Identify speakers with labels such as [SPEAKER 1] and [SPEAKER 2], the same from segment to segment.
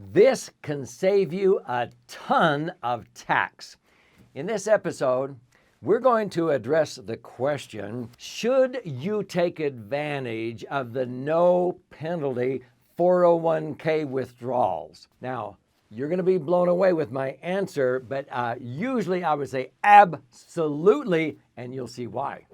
[SPEAKER 1] This can save you a ton of tax. In this episode, we're going to address the question, should you take advantage of the no penalty 401k withdrawals? Now, you're going to be blown away with my answer, but usually I would say absolutely, and you'll see why.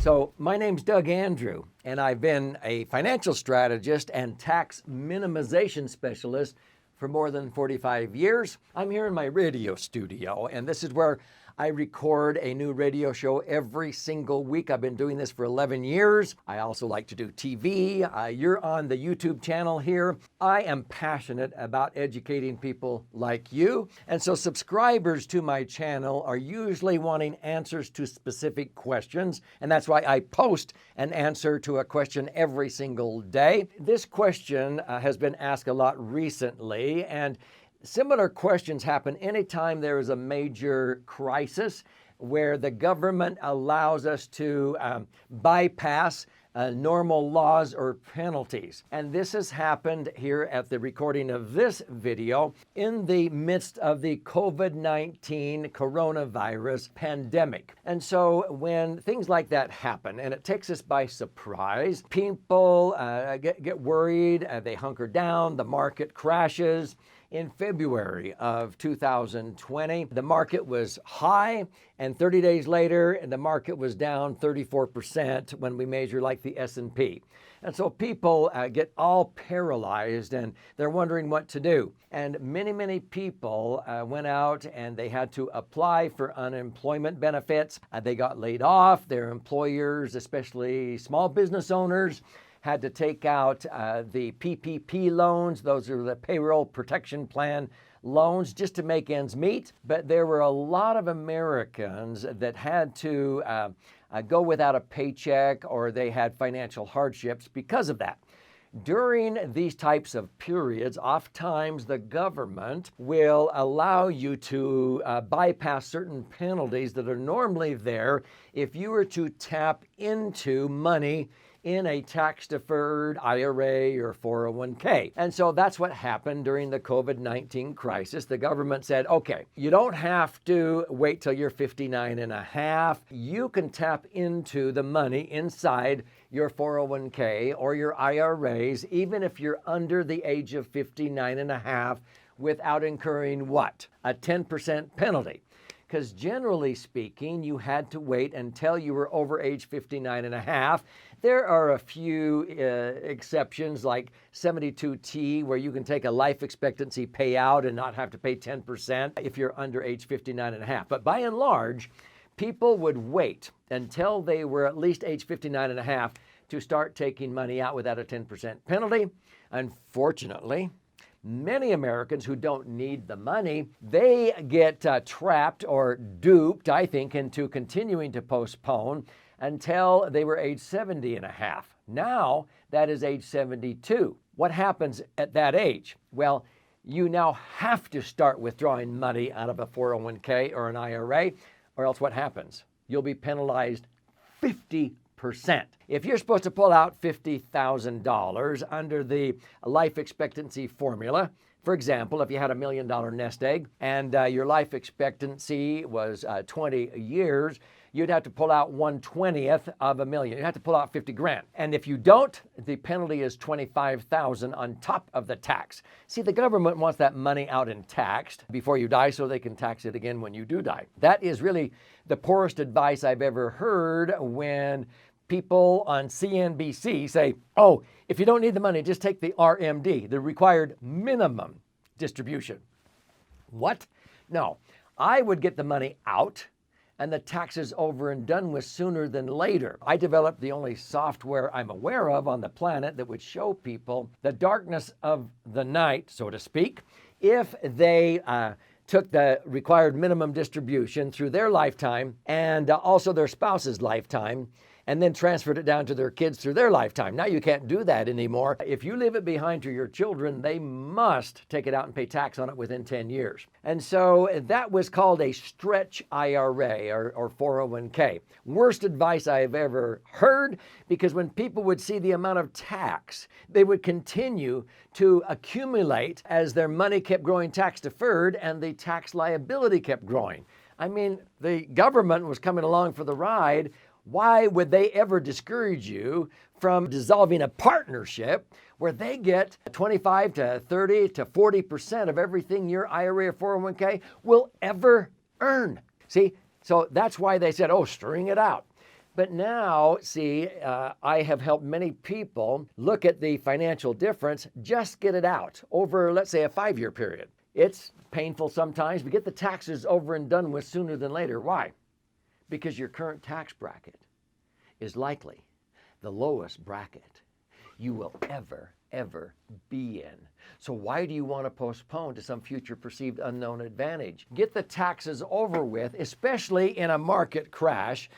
[SPEAKER 1] So my name's Doug Andrew, and I've been a financial strategist and tax minimization specialist for more than 45 years. I'm here in my radio studio, and this is where I record a new radio show every single week. I've been doing this for 11 years. I also like to do TV. You're on the YouTube channel here. I am passionate about educating people like you. And so subscribers to my channel are usually wanting answers to specific questions. And that's why I post an answer to a question every single day. This question has been asked a lot recently, and similar questions happen anytime there is a major crisis where the government allows us to bypass normal laws or penalties. And this has happened here at the recording of this video in the midst of the COVID-19 coronavirus pandemic. And so when things like that happen and it takes us by surprise, people get worried, they hunker down, the market crashes. In February of 2020, the market was high, and 30 days later, the market was down 34% when we measure like the S&P. And so people get all paralyzed, and they're wondering what to do. And many people went out and they had to apply for unemployment benefits. They got laid off. Their employers, especially small business owners, had to take out the PPP loans. Those are the payroll protection plan loans just to make ends meet. But there were a lot of Americans that had to go without a paycheck, or they had financial hardships because of that. During these types of periods, oftentimes the government will allow you to bypass certain penalties that are normally there if you were to tap into money in a tax-deferred IRA or 401k. And so that's what happened during the COVID-19 crisis. The government said, okay, you don't have to wait till you're 59 and a half. You can tap into the money inside your 401k or your IRAs, even if you're under the age of 59 and a half, without incurring what? A 10% penalty. Because generally speaking, you had to wait until you were over age 59 and a half. There are a few exceptions like 72T, where you can take a life expectancy payout and not have to pay 10% if you're under age 59 and a half. But by and large, people would wait until they were at least age 59 and a half to start taking money out without a 10% penalty. Unfortunately, many Americans who don't need the money, they get trapped or duped, I think, into continuing to postpone until they were age 70 and a half. Now, that is age 72. What happens at that age? Well, you now have to start withdrawing money out of a 401k or an IRA, or else what happens? You'll be penalized 50%. If you're supposed to pull out $50,000 under the life expectancy formula, for example, if you had $1 million nest egg and your life expectancy was 20 years, you'd have to pull out 1/20th of $1 million. You'd have to pull out 50 grand. And if you don't, the penalty is $25,000 on top of the tax. See, the government wants that money out and taxed before you die so they can tax it again when you do die. That is really the poorest advice I've ever heard when people on CNBC say, oh, if you don't need the money, just take the RMD, the required minimum distribution. What? No, I would get the money out and the taxes over and done with sooner than later. I developed the only software I'm aware of on the planet that would show people the darkness of the night, so to speak, if they took the required minimum distribution through their lifetime and also their spouse's lifetime, and then transferred it down to their kids through their lifetime. Now you can't do that anymore. If you leave it behind to your children, they must take it out and pay tax on it within 10 years. And so that was called a stretch IRA or 401k. Worst advice I've ever heard, because when people would see the amount of tax, they would continue to accumulate as their money kept growing tax deferred and the tax liability kept growing. I mean, the government was coming along for the ride. Why would they ever discourage you from dissolving a partnership where they get 25 to 30 to 40% of everything your IRA or 401k will ever earn? See, so that's why they said, oh, string it out. But now, see, I have helped many people look at the financial difference, just get it out over, let's say, a 5-year period. It's painful sometimes, but get the taxes over and done with sooner than later. Why? Because your current tax bracket is likely the lowest bracket you will ever be in. So why do you want to postpone to some future perceived unknown advantage? Get the taxes over with, especially in a market crash.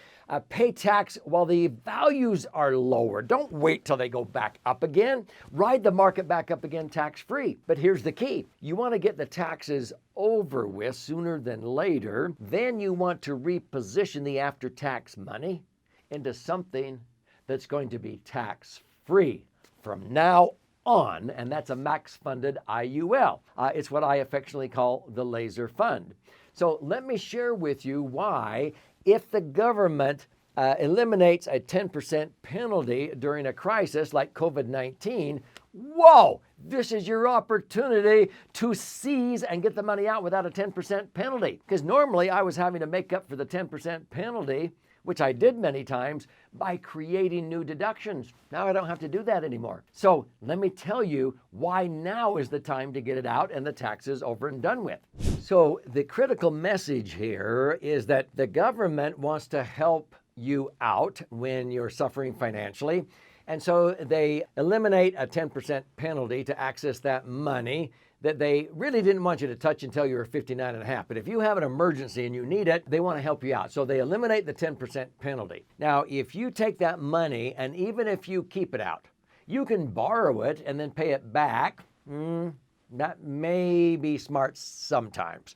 [SPEAKER 1] Pay tax while the values are lower. Don't wait till they go back up again. Ride the market back up again tax-free. But here's the key. You want to get the taxes over with sooner than later. Then you want to reposition the after-tax money into something that's going to be tax-free from now on, and that's a max-funded IUL. It's what I affectionately call the laser fund. So let me share with you why, if the government eliminates a 10% penalty during a crisis like COVID-19, whoa, this is your opportunity to seize and get the money out without a 10% penalty. Because normally I was having to make up for the 10% penalty, which I did many times, by creating new deductions. Now I don't have to do that anymore. So let me tell you why now is the time to get it out and the taxes over and done with. So the critical message here is that the government wants to help you out when you're suffering financially. And so they eliminate a 10% penalty to access that money that they really didn't want you to touch until you were 59 and a half. But if you have an emergency and you need it, they want to help you out. So they eliminate the 10% penalty. Now, if you take that money, and even if you keep it out, you can borrow it and then pay it back. That may be smart sometimes.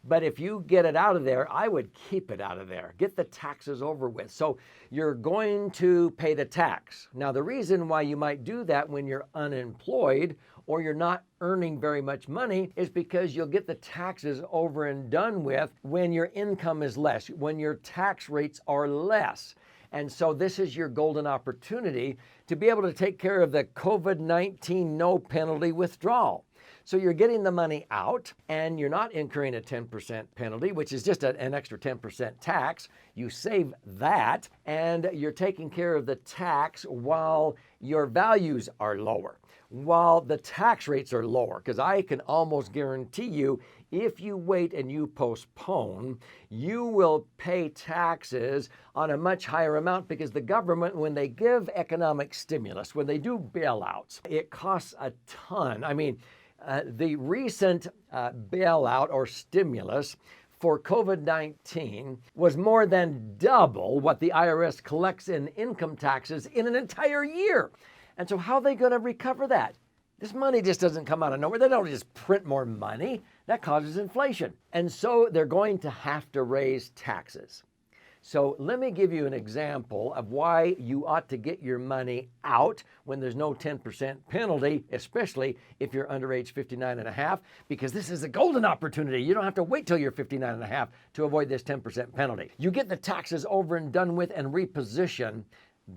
[SPEAKER 1] But if you get it out of there, I would keep it out of there. Get the taxes over with. So you're going to pay the tax. Now, the reason why you might do that when you're unemployed or you're not earning very much money is because you'll get the taxes over and done with when your income is less, when your tax rates are less. And so this is your golden opportunity to be able to take care of the COVID-19 no penalty withdrawal. So you're getting the money out and you're not incurring a 10% penalty, which is just an extra 10% tax. You save that and you're taking care of the tax while your values are lower, while the tax rates are lower. Because I can almost guarantee you, if you wait and you postpone, you will pay taxes on a much higher amount, because the government, when they give economic stimulus, when they do bailouts, it costs a ton. I mean, the recent bailout or stimulus for COVID-19 was more than double what the IRS collects in income taxes in an entire year. And so how are they going to recover that? This money just doesn't come out of nowhere. They don't just print more money. That causes inflation. And so they're going to have to raise taxes. So let me give you an example of why you ought to get your money out when there's no 10% penalty, especially if you're under age 59 and a half, because this is a golden opportunity. You don't have to wait till you're 59 and a half to avoid this 10% penalty. You get the taxes over and done with and reposition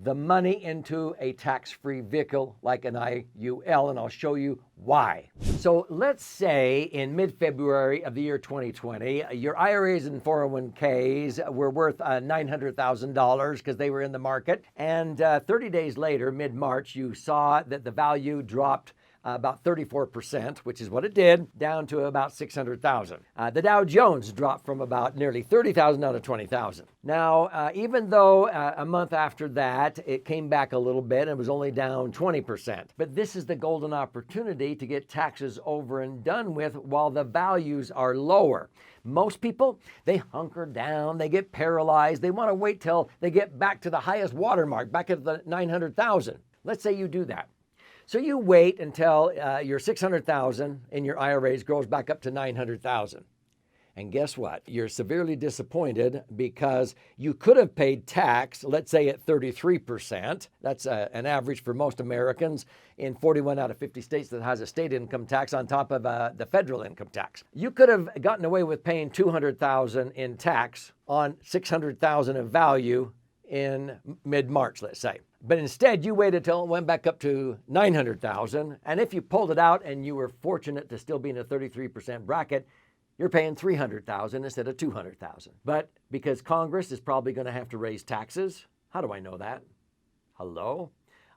[SPEAKER 1] the money into a tax-free vehicle like an IUL, and I'll show you why. So let's say in mid-February of the year 2020, your IRAs and 401ks were worth $900,000 because they were in the market, and 30 days later, mid-March, you saw that the value dropped about 34%, which is what it did, down to about 600,000. The Dow Jones dropped from about nearly 30,000 down to 20,000. Now, even though a month after that, it came back a little bit and was only down 20%. But this is the golden opportunity to get taxes over and done with while the values are lower. Most people, they hunker down, they get paralyzed, they want to wait till they get back to the highest watermark, back at the 900,000. Let's say you do that. So you wait until your 600,000 in your IRAs grows back up to 900,000. And guess what? You're severely disappointed because you could have paid tax, let's say at 33%. That's an average for most Americans in 41 out of 50 states that has a state income tax on top of the federal income tax. You could have gotten away with paying 200,000 in tax on 600,000 of value in mid-March, let's say. But instead, you waited till it went back up to 900,000. And if you pulled it out and you were fortunate to still be in a 33% bracket, you're paying 300,000 instead of 200,000. But because Congress is probably going to have to raise taxes, how do I know that? Hello?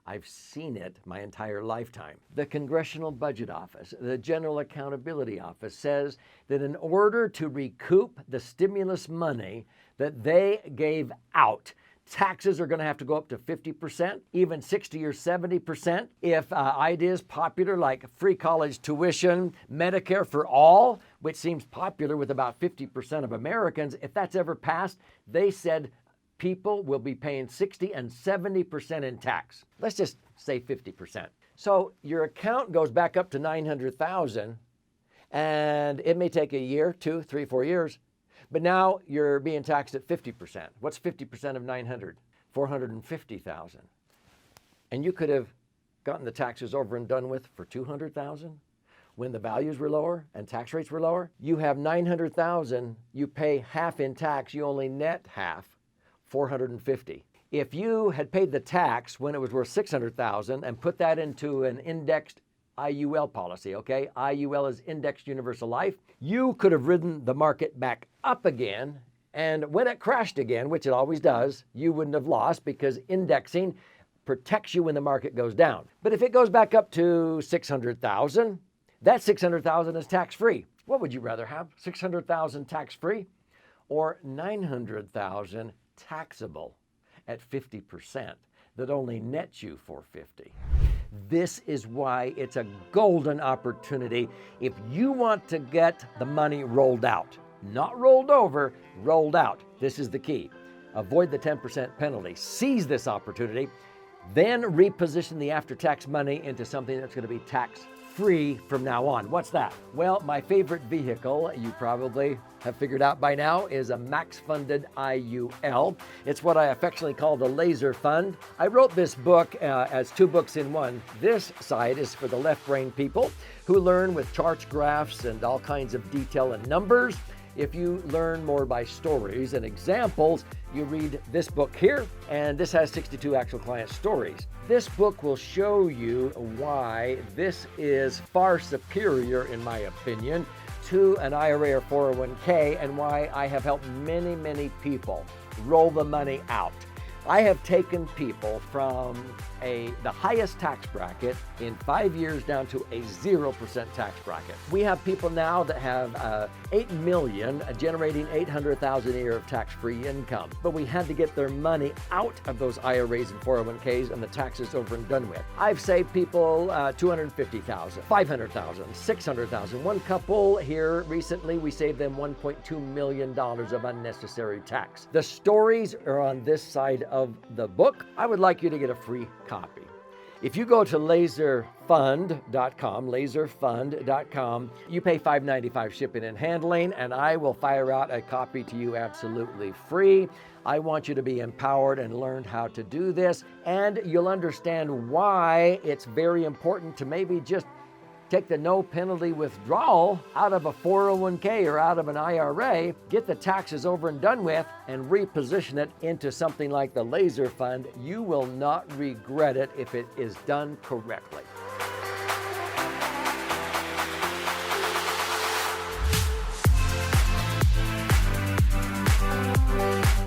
[SPEAKER 1] I've seen it my entire lifetime. The Congressional Budget Office, the General Accountability Office says that in order to recoup the stimulus money that they gave out, taxes are going to have to go up to 50%, even 60 or 70%. If ideas popular like free college tuition, Medicare for all, which seems popular with about 50% of Americans, if that's ever passed, they said people will be paying 60 and 70% in tax. Let's just say 50%. So your account goes back up to 900,000, and it may take a year, 2, 3, 4 years. But now you're being taxed at 50%. What's 50% of 900? 450,000. And you could have gotten the taxes over and done with for 200,000 when the values were lower and tax rates were lower. You have 900,000, you pay half in tax, you only net half, 450. If you had paid the tax when it was worth 600,000 and put that into an indexed IUL policy, okay? IUL is Indexed Universal Life. You could have ridden the market back up again, and when it crashed again, which it always does, you wouldn't have lost because indexing protects you when the market goes down. But if it goes back up to 600,000, that 600,000 is tax-free. What would you rather have? 600,000 tax-free or 900,000 taxable at 50% that only nets you 450? This is why it's a golden opportunity if you want to get the money rolled out. Not rolled over, rolled out. This is the key. Avoid the 10% penalty. Seize this opportunity. Then reposition the after-tax money into something that's going to be tax-free from now on. What's that? Well, my favorite vehicle, you probably have figured out by now, is a max-funded IUL. It's what I affectionately call the laser fund. I wrote this book as 2 books in one. This side is for the left-brain people who learn with charts, graphs, and all kinds of detail and numbers. If you learn more by stories and examples, you read this book here, and this has 62 actual client stories. This book will show you why this is far superior, in my opinion, to an IRA or 401k, and why I have helped many, many people roll the money out. I have taken people from the highest tax bracket in 5 years down to a 0% tax bracket. We have people now that have 8 million generating 800,000 a year of tax-free income. But we had to get their money out of those IRAs and 401ks and the taxes over and done with. I've saved people 250,000, 500,000, 600,000. One couple here recently, we saved them $1.2 million of unnecessary tax. The stories are on this side of the book. I would like you to get a free copy. If you go to laserfund.com, you pay $5.95 shipping and handling, and I will fire out a copy to you absolutely free. I want you to be empowered and learn how to do this, and you'll understand why it's very important to maybe just take the no penalty withdrawal out of a 401k or out of an IRA, get the taxes over and done with, and reposition it into something like the laser fund. You will not regret it if it is done correctly.